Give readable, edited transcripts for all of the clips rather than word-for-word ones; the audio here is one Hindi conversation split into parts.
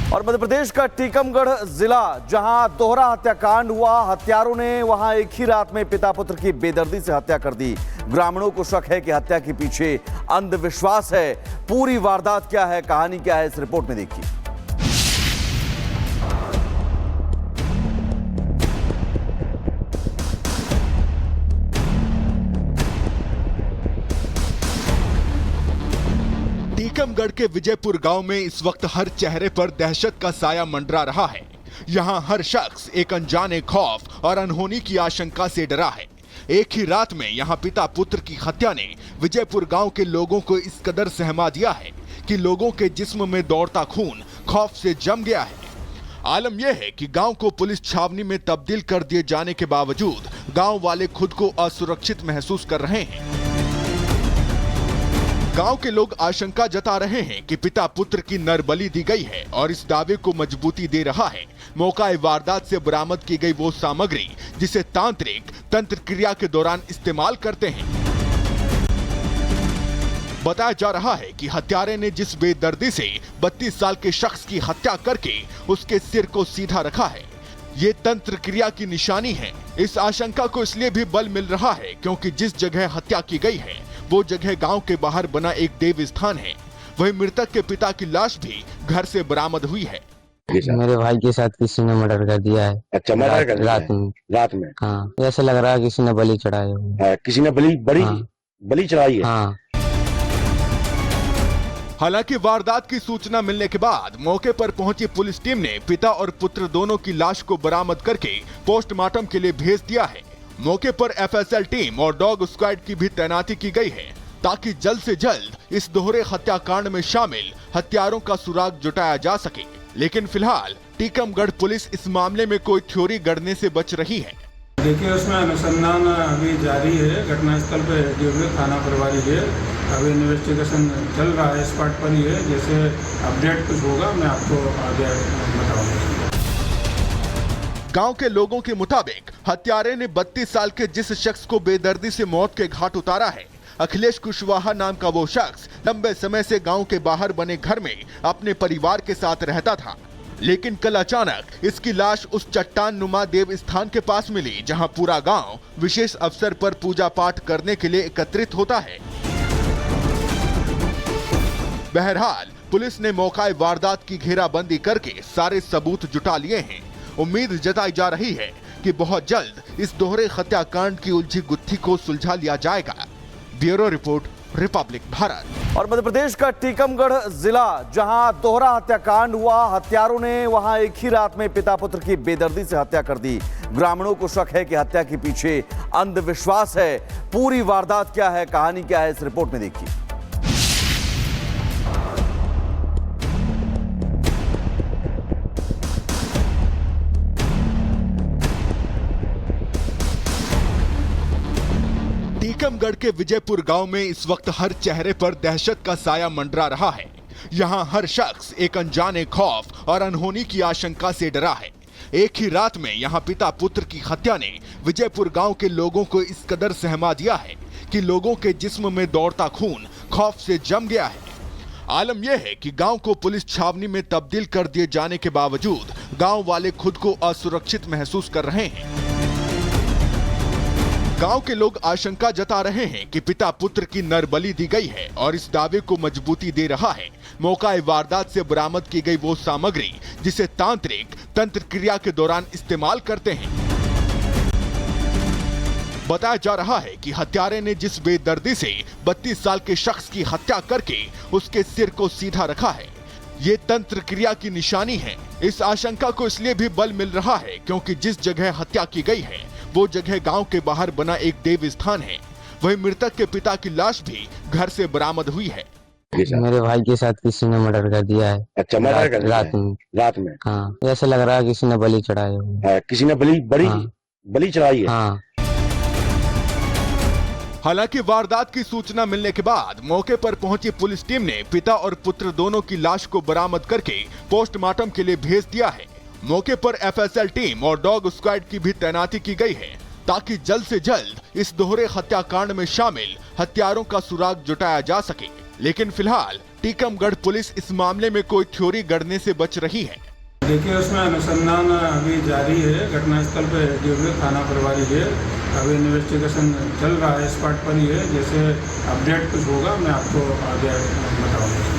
और मध्य प्रदेश का टीकमगढ़ जिला, जहां दोहरा हत्याकांड हुआ। हत्यारों ने वहां एक ही रात में पिता पुत्र की बेदर्दी से हत्या कर दी। ग्रामीणों को शक है कि हत्या के पीछे अंधविश्वास है। पूरी वारदात क्या है, कहानी क्या है, इस रिपोर्ट में देखिए। टीकमगढ़ के विजयपुर गांव में इस वक्त हर चेहरे पर दहशत का साया मंडरा रहा है। यहां हर शख्स एक अनजाने खौफ और अनहोनी की आशंका से डरा है। एक ही रात में यहां पिता पुत्र की हत्या ने विजयपुर गांव के लोगों को इस कदर सहमा दिया है कि लोगों के जिस्म में दौड़ता खून खौफ से जम गया है। आलम यह है कि गांव को पुलिस छावनी में तब्दील कर दिए जाने के बावजूद गांव वाले खुद को असुरक्षित महसूस कर रहे हैं। गांव के लोग आशंका जता रहे हैं कि पिता पुत्र की नरबली दी गई है और इस दावे को मजबूती दे रहा है मौका वारदात से बरामद की गई वो सामग्री जिसे तांत्रिक तंत्र क्रिया के दौरान इस्तेमाल करते हैं। बताया जा रहा है कि हत्यारे ने जिस बेदर्दी से 32 साल के शख्स की हत्या करके उसके सिर को सीधा रखा है, ये तंत्र क्रिया की निशानी है। इस आशंका को इसलिए भी बल मिल रहा है क्योंकि जिस जगह हत्या की गई है वो जगह गांव के बाहर बना एक देव स्थान है। वहीं मृतक के पिता की लाश भी घर से बरामद हुई है। मेरे भाई के साथ किसी ने मर्डर कर दिया है। अच्छा, मर्डर कर दिया रात में। रात में? हाँ, ऐसा लग रहा है किसी ने बलि चढ़ाया है। किसी ने बलि चढ़ाई है। हाँ। हालांकि वारदात की सूचना मिलने के बाद मौके पर पहुंची पुलिस टीम ने पिता और पुत्र दोनों की लाश को बरामद करके पोस्टमार्टम के लिए भेज दिया है। मौके पर एफएसएल टीम और डॉग स्क्वाड की भी तैनाती की गई है ताकि जल्द से जल्द इस दोहरे हत्याकांड में शामिल हत्यारों का सुराग जुटाया जा सके। लेकिन फिलहाल टीकमगढ़ पुलिस इस मामले में कोई थ्योरी गढ़ने से बच रही है। देखिए, उसमें अनुसंधान अभी जारी है। घटनास्थल पर डिब्रू थाना प्रभारी है, अभी इन्वेस्टिगेशन चल रहा है, स्पॉट पर ही है। जैसे अपडेट कुछ होगा मैं आपको आगे बताऊंगा। गांव के लोगों के मुताबिक हत्यारे ने 32 साल के जिस शख्स को बेदर्दी से मौत के घाट उतारा है, अखिलेश कुशवाहा नाम का वो शख्स लंबे समय से गांव के बाहर बने घर में अपने परिवार के साथ रहता था। लेकिन कल अचानक इसकी लाश उस चट्टान नुमा देव स्थान के पास मिली जहां पूरा गांव विशेष अवसर पर पूजा पाठ करने के लिए एकत्रित होता है। बहरहाल पुलिस ने मौका वारदात की घेराबंदी करके सारे सबूत जुटा लिए हैं। उम्मीद जताई जा रही है कि बहुत जल्द इस दोहरे हत्याकांड की उलझी गुत्थी को सुलझा लिया जाएगा। Bureau report, Republic Bharat. और मध्य प्रदेश का टीकमगढ़ जिला, जहां दोहरा हत्याकांड हुआ। हत्यारों ने वहां एक ही रात में पिता पुत्र की बेदर्दी से हत्या कर दी। ग्रामीणों को शक है कि हत्या के पीछे अंधविश्वास है। पूरी वारदात क्या है, कहानी क्या है, इस रिपोर्ट में देखिए। टीकमगढ़ के विजयपुर गांव में इस वक्त हर चेहरे पर दहशत का साया मंडरा रहा है। यहां हर शख्स एक अनजाने खौफ और अनहोनी की आशंका से डरा है। एक ही रात में यहां पिता पुत्र की हत्या ने विजयपुर गांव के लोगों को इस कदर सहमा दिया है कि लोगों के जिस्म में दौड़ता खून खौफ से जम गया है। आलम यह है कि गांव को पुलिस छावनी में तब्दील कर दिए जाने के बावजूद गांव वाले खुद को असुरक्षित महसूस कर रहे हैं। गांव के लोग आशंका जता रहे हैं कि पिता पुत्र की नरबली दी गई है और इस दावे को मजबूती दे रहा है मौका वारदात से बरामद की गई वो सामग्री जिसे तांत्रिक तंत्र क्रिया के दौरान इस्तेमाल करते हैं। बताया जा रहा है कि हत्यारे ने जिस बेदर्दी से 32 साल के शख्स की हत्या करके उसके सिर को सीधा रखा है, ये तंत्र क्रिया की निशानी है। इस आशंका को इसलिए भी बल मिल रहा है क्योंकि जिस जगह हत्या की गई है वो जगह गांव के बाहर बना एक देव स्थान है। वहीं मृतक के पिता की लाश भी घर से बरामद हुई है। मेरे भाई के साथ किसी ने मर्डर कर दिया है। अच्छा, मर्डर कर दिया रात में। रात में? हाँ, ऐसा लग रहा है किसी ने बलि चढ़ाया है। किसी ने बलि चढ़ाई है। हाँ। हालांकि वारदात की सूचना मिलने के बाद मौके पर पहुंची पुलिस टीम ने पिता और पुत्र दोनों की लाश को बरामद करके पोस्टमार्टम के लिए भेज दिया है। मौके पर एफएसएल टीम और डॉग स्क्वाड की भी तैनाती की गई है ताकि जल्द से जल्द इस दोहरे हत्याकांड में शामिल हत्यारों का सुराग जुटाया जा सके। लेकिन फिलहाल टीकमगढ़ पुलिस इस मामले में कोई थ्योरी गढ़ने से बच रही है। देखिए, उसमें अनुसंधान अभी जारी है। घटनास्थल पे डीओबी थाना प्रभारी है। अभी इन्वेस्टिगेशन चल रहा है, स्पॉट पर ही है। जैसे अपडेट कुछ होगा मैं आपको आगे बताऊंगा।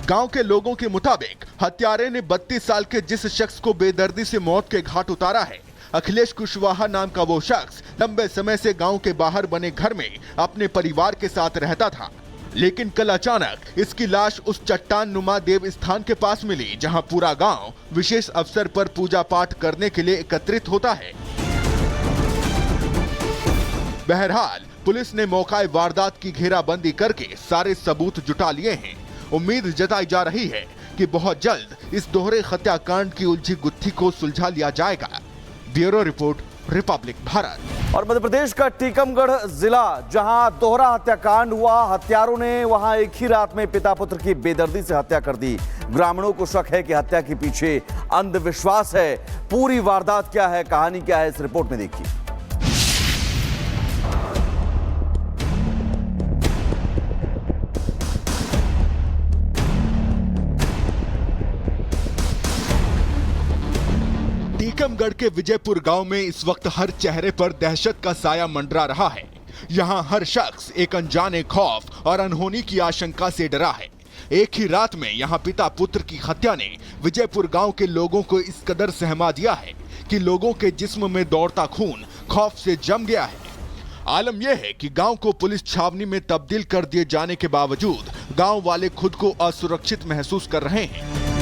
गांव के लोगों के मुताबिक हत्यारे ने 32 साल के जिस शख्स को बेदर्दी से मौत के घाट उतारा है, अखिलेश कुशवाहा नाम का वो शख्स लंबे समय से गांव के बाहर बने घर में अपने परिवार के साथ रहता था। लेकिन कल अचानक इसकी लाश उस चट्टान नुमा देव स्थान के पास मिली, जहां पूरा गांव विशेष अवसर पर पूजा पाठ करने के लिए एकत्रित होता है। बहरहाल पुलिस ने मौका वारदात की घेराबंदी करके सारे सबूत जुटा लिए हैं। उम्मीद जताई जा रही है कि बहुत जल्द इस दोहरे हत्याकांड की उलझी गुत्थी को सुलझा लिया जाएगा। Bureau report, Republic Bharat. और मध्य प्रदेश का टीकमगढ़ जिला, जहां दोहरा हत्याकांड हुआ, हत्यारों ने वहां एक ही रात में पिता पुत्र की बेदर्दी से हत्या कर दी। ग्रामीणों को शक है कि हत्या के पीछे अंधविश्वास है। पूरी वारदात क्या है, कहानी क्या है, इस रिपोर्ट में देखिए। टीकमगढ़ के विजयपुर गांव में इस वक्त हर चेहरे पर दहशत का साया मंडरा रहा है। यहां हर शख्स एक अनजाने खौफ और अनहोनी की आशंका से डरा है। एक ही रात में यहां पिता पुत्र की हत्या ने विजयपुर गांव के लोगों को इस कदर सहमा दिया है कि लोगों के जिस्म में दौड़ता खून खौफ से जम गया है। आलम यह है कि गांव को पुलिस छावनी में तब्दील कर दिए जाने के बावजूद गांव वाले खुद को असुरक्षित महसूस कर रहे हैं।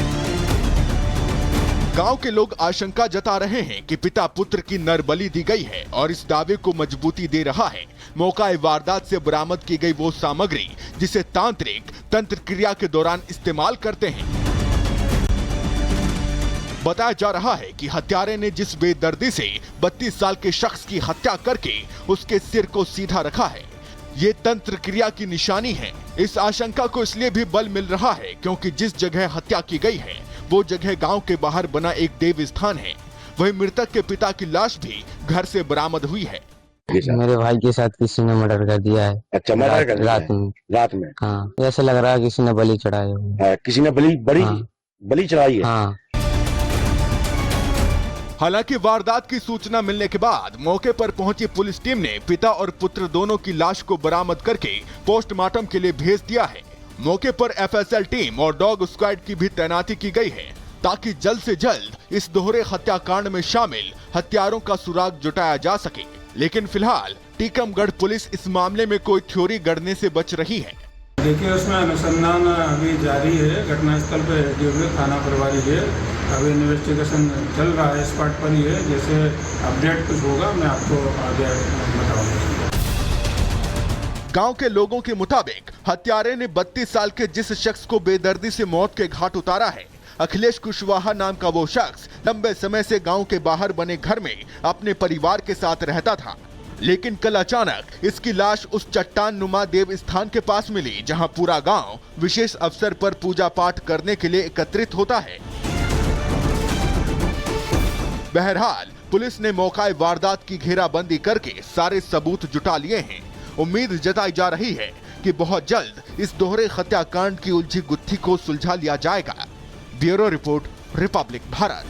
गांव के लोग आशंका जता रहे हैं कि पिता पुत्र की नरबली दी गई है और इस दावे को मजबूती दे रहा है मौका वारदात से बरामद की गई वो सामग्री जिसे तांत्रिक तंत्र क्रिया के दौरान इस्तेमाल करते हैं। बताया जा रहा है कि हत्यारे ने जिस बेदर्दी से 32 साल के शख्स की हत्या करके उसके सिर को सीधा रखा है, ये तंत्र क्रिया की निशानी है। इस आशंका को इसलिए भी बल मिल रहा है क्योंकि जिस जगह हत्या की गई है वो जगह गांव के बाहर बना एक देव स्थान है। वहीं मृतक के पिता की लाश भी घर से बरामद हुई है। मेरे भाई के साथ किसी ने मर्डर कर दिया है। अच्छा, मर्डर कर दिया रात में। रात में? हाँ, ऐसा लग रहा है किसी ने बलि चढ़ाया है। किसी ने बलि चढ़ाई है। हाँ। हालांकि वारदात की सूचना मिलने के बाद मौके पर पहुंची पुलिस टीम ने पिता और पुत्र दोनों की लाश को बरामद करके पोस्टमार्टम के लिए भेज दिया है। मौके पर एफएसएल टीम और डॉग स्क्वाड की भी तैनाती की गई है ताकि जल्द से जल्द इस दोहरे हत्याकांड में शामिल हत्यारों का सुराग जुटाया जा सके। लेकिन फिलहाल टीकमगढ़ पुलिस इस मामले में कोई थ्योरी गढ़ने से बच रही है। देखिए, उसमें अनुसंधान अभी जारी है। घटनास्थल पे डीओबी थाना प्रभारी है। अभी इन्वेस्टिगेशन चल रहा है, स्पॉट पर ही है। जैसे अपडेट कुछ होगा मैं आपको आगे बताऊंगा। गांव के लोगों के मुताबिक हत्यारे ने 32 साल के जिस शख्स को बेदर्दी से मौत के घाट उतारा है, अखिलेश कुशवाहा नाम का वो शख्स लंबे समय से गांव के बाहर बने घर में अपने परिवार के साथ रहता था। लेकिन कल अचानक इसकी लाश उस चट्टान नुमा देव स्थान के पास मिली, जहां पूरा गांव विशेष अवसर पर पूजा पाठ करने के लिए एकत्रित होता है। बहरहाल पुलिस ने मौका वारदात की घेराबंदी करके सारे सबूत जुटा लिए हैं। उम्मीद जताई जा रही है कि बहुत जल्द इस दोहरे हत्याकांड की उलझी गुत्थी को सुलझा लिया जाएगा। Bureau report, Republic Bharat.